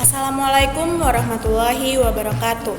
Assalamualaikum warahmatullahi wabarakatuh.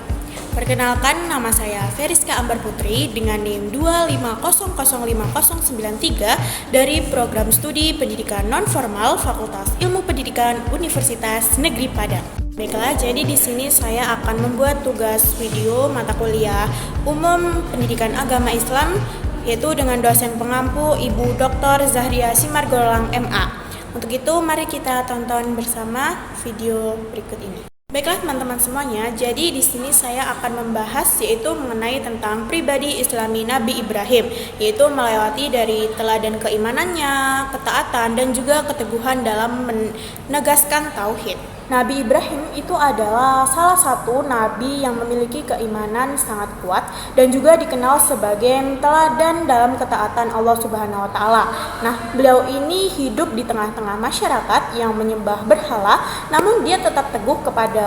Perkenalkan, nama saya Feriska Ambar Putri dengan NIM 250050093 dari Program Studi Pendidikan Non-Formal Fakultas Ilmu Pendidikan Universitas Negeri Padang. Baiklah, jadi di sini saya akan membuat tugas video mata kuliah Umum Pendidikan Agama Islam, yaitu dengan dosen pengampu Ibu Dr. Zahria Simargolang MA. Untuk itu, mari kita tonton bersama video berikut ini. Baiklah teman-teman semuanya, jadi di sini saya akan membahas yaitu mengenai tentang pribadi Islami Nabi Ibrahim, yaitu melewati dari teladan keimanannya, ketaatan, dan juga keteguhan dalam menegaskan tauhid. Nabi Ibrahim itu adalah salah satu nabi yang memiliki keimanan sangat kuat dan juga dikenal sebagai teladan dalam ketaatan Allah Subhanahu wa taala. Nah, beliau ini hidup di tengah-tengah masyarakat yang menyembah berhala, namun dia tetap teguh kepada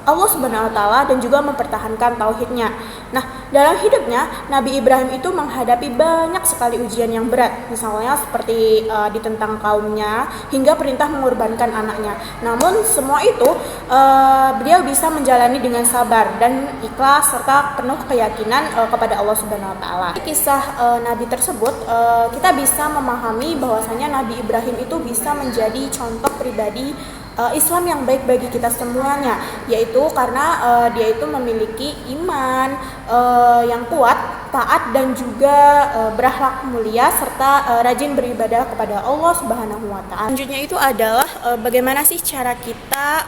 Allah Subhanahu wa taala dan juga mempertahankan tauhidnya. Nah, dalam hidupnya Nabi Ibrahim itu menghadapi banyak sekali ujian yang berat, misalnya seperti ditentang kaumnya hingga perintah mengorbankan anaknya. Namun semua itu beliau bisa menjalani dengan sabar dan ikhlas serta penuh keyakinan kepada Allah Subhanahu wa taala. Kisah nabi tersebut kita bisa memahami bahwasanya Nabi Ibrahim itu bisa menjadi contoh pribadi Islam yang baik bagi kita semuanya, yaitu karena dia itu memiliki iman yang kuat, taat, dan juga berakhlak mulia serta rajin beribadah kepada Allah Subhanahu wa taala. Selanjutnya itu adalah bagaimana sih cara kita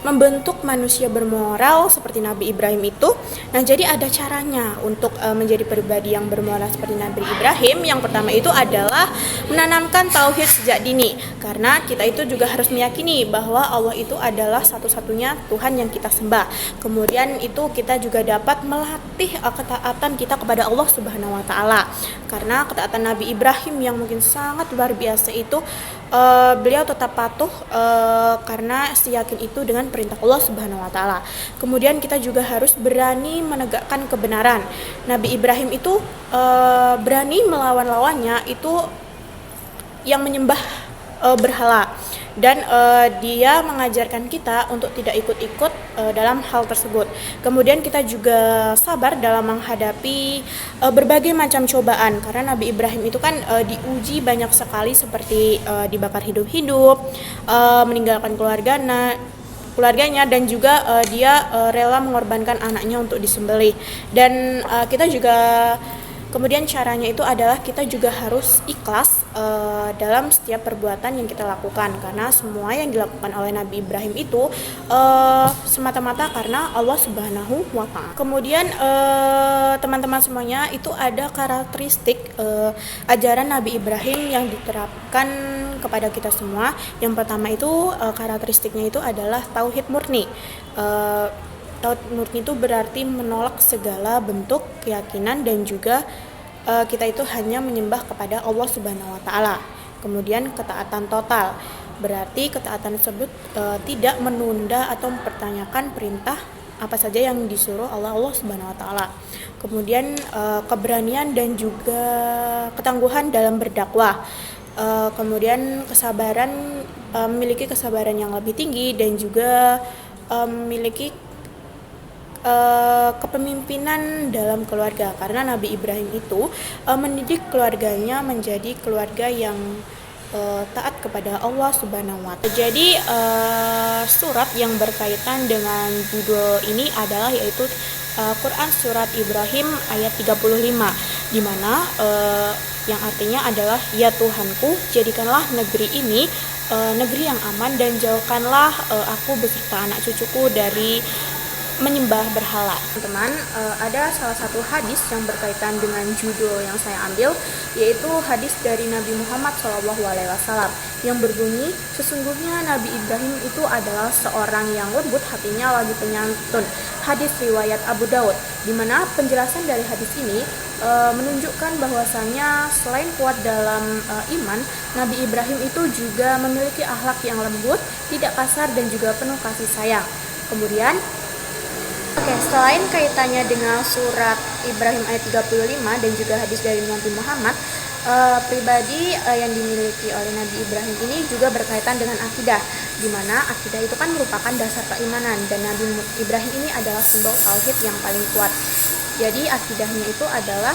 membentuk manusia bermoral seperti Nabi Ibrahim itu. Nah, jadi ada caranya untuk menjadi pribadi yang bermoral seperti Nabi Ibrahim. Yang pertama itu adalah menanamkan tauhid sejak dini, karena kita itu juga harus meyakini bahwa Allah itu adalah satu-satunya Tuhan yang kita sembah. Kemudian itu kita juga dapat melatih ketaatan kita kepada Allah Subhanahu wa taala. Karena ketaatan Nabi Ibrahim yang mungkin sangat luar biasa itu, beliau tetap patuh karena yakin itu dengan perintah Allah Subhanahu wa taala. Kemudian kita juga harus berani menegakkan kebenaran. Nabi Ibrahim itu berani melawan lawannya itu yang menyembah berhala, dan dia mengajarkan kita untuk tidak ikut-ikut dalam hal tersebut. Kemudian kita juga sabar dalam menghadapi berbagai macam cobaan, karena Nabi Ibrahim itu kan diuji banyak sekali seperti dibakar hidup-hidup, meninggalkan keluarganya, dan juga dia rela mengorbankan anaknya untuk disembelih. Dan kita juga kemudian caranya itu adalah kita juga harus ikhlas dalam setiap perbuatan yang kita lakukan, karena semua yang dilakukan oleh Nabi Ibrahim itu semata-mata karena Allah Subhanahu wa taala. Kemudian teman-teman semuanya, itu ada karakteristik ajaran Nabi Ibrahim yang diterapkan kepada kita semua. Yang pertama itu karakteristiknya itu adalah tauhid murni. Tauhid murni itu berarti menolak segala bentuk keyakinan dan juga kita itu hanya menyembah kepada Allah Subhanahu wa taala. Kemudian ketaatan total, berarti ketaatan tersebut tidak menunda atau mempertanyakan perintah apa saja yang disuruh Allah Subhanahu wa taala. Kemudian keberanian dan juga ketangguhan dalam berdakwah. Kemudian kesabaran, memiliki kesabaran yang lebih tinggi dan juga memiliki kepemimpinan dalam keluarga, karena Nabi Ibrahim itu mendidik keluarganya menjadi keluarga yang taat kepada Allah Subhanahu wa taala. Jadi surat yang berkaitan dengan judul ini adalah yaitu Quran Surat Ibrahim ayat 35, di mana yang artinya adalah, ya Tuhanku, jadikanlah negeri ini negeri yang aman dan jauhkanlah aku beserta anak cucuku dari menyembah berhala. Teman-teman, ada salah satu hadis yang berkaitan dengan judul yang saya ambil, yaitu hadis dari Nabi Muhammad SAW yang berbunyi, sesungguhnya Nabi Ibrahim itu adalah seorang yang lembut hatinya lagi penyantun. Hadis riwayat Abu Daud, di mana penjelasan dari hadis ini menunjukkan bahwasanya selain kuat dalam iman, Nabi Ibrahim itu juga memiliki akhlak yang lembut, tidak kasar, dan juga penuh kasih sayang. Kemudian selain kaitannya dengan surat Ibrahim ayat 35 dan juga hadis dari Nabi Muhammad, pribadi yang dimiliki oleh Nabi Ibrahim ini juga berkaitan dengan akidah. di mana akidah itu kan merupakan dasar keimanan dan Nabi Ibrahim ini adalah simbol tauhid yang paling kuat. Jadi akidahnya itu adalah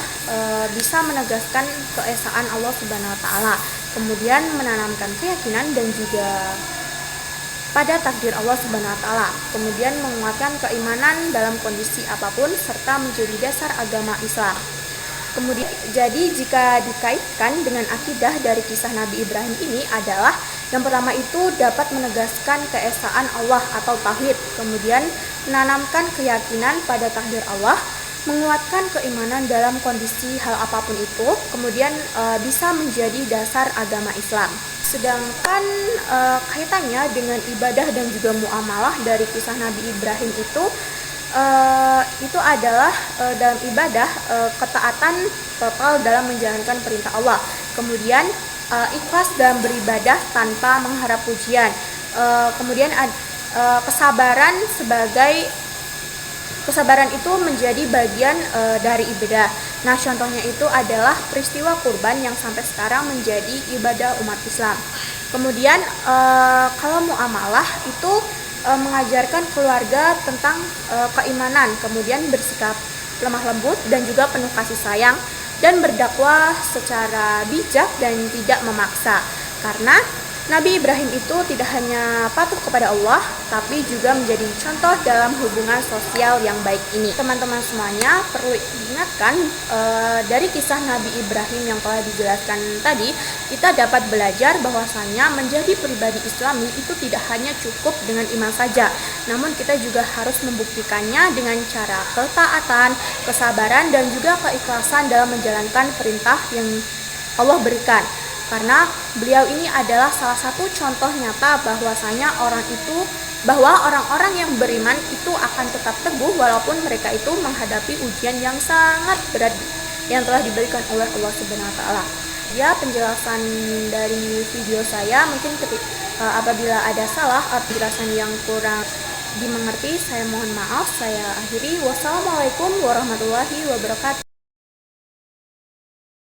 bisa menegaskan keesaan Allah Subhanahu wa taala, kemudian menanamkan keyakinan dan juga pada takdir Allah Subhanahu wa taala, kemudian menguatkan keimanan dalam kondisi apapun serta menjadi dasar agama Islam. Kemudian jadi jika dikaitkan dengan akidah dari kisah Nabi Ibrahim ini adalah yang pertama itu dapat menegaskan keesaan Allah atau tauhid, kemudian menanamkan keyakinan pada takdir Allah, menguatkan keimanan dalam kondisi hal apapun itu, kemudian bisa menjadi dasar agama Islam. Sedangkan kaitannya dengan ibadah dan juga muamalah dari kisah Nabi Ibrahim itu adalah dalam ibadah ketaatan total dalam menjalankan perintah Allah, kemudian ikhlas dalam beribadah tanpa mengharap pujian, kemudian kesabaran itu menjadi bagian dari ibadah. Nah, contohnya itu adalah peristiwa kurban yang sampai sekarang menjadi ibadah umat Islam. Kemudian kalau muamalah itu mengajarkan keluarga tentang keimanan, kemudian bersikap lemah lembut dan juga penuh kasih sayang, dan berdakwah secara bijak dan tidak memaksa. Karena Nabi Ibrahim itu tidak hanya patuh kepada Allah, tapi juga menjadi contoh dalam hubungan sosial yang baik ini. Teman-teman semuanya perlu diingatkan dari kisah Nabi Ibrahim yang telah dijelaskan tadi, kita dapat belajar bahwasanya menjadi pribadi Islami itu tidak hanya cukup dengan iman saja, namun kita juga harus membuktikannya dengan cara ketaatan, kesabaran, dan juga keikhlasan dalam menjalankan perintah yang Allah berikan. Karena beliau ini adalah salah satu contoh nyata bahwasanya orang-orang yang beriman itu akan tetap teguh walaupun mereka itu menghadapi ujian yang sangat berat yang telah diberikan oleh Allah Subhanahu wa taala. Ya, penjelasan dari video saya mungkin apabila ada salah atau penjelasan yang kurang dimengerti, saya mohon maaf. Saya akhiri. Wassalamualaikum warahmatullahi wabarakatuh.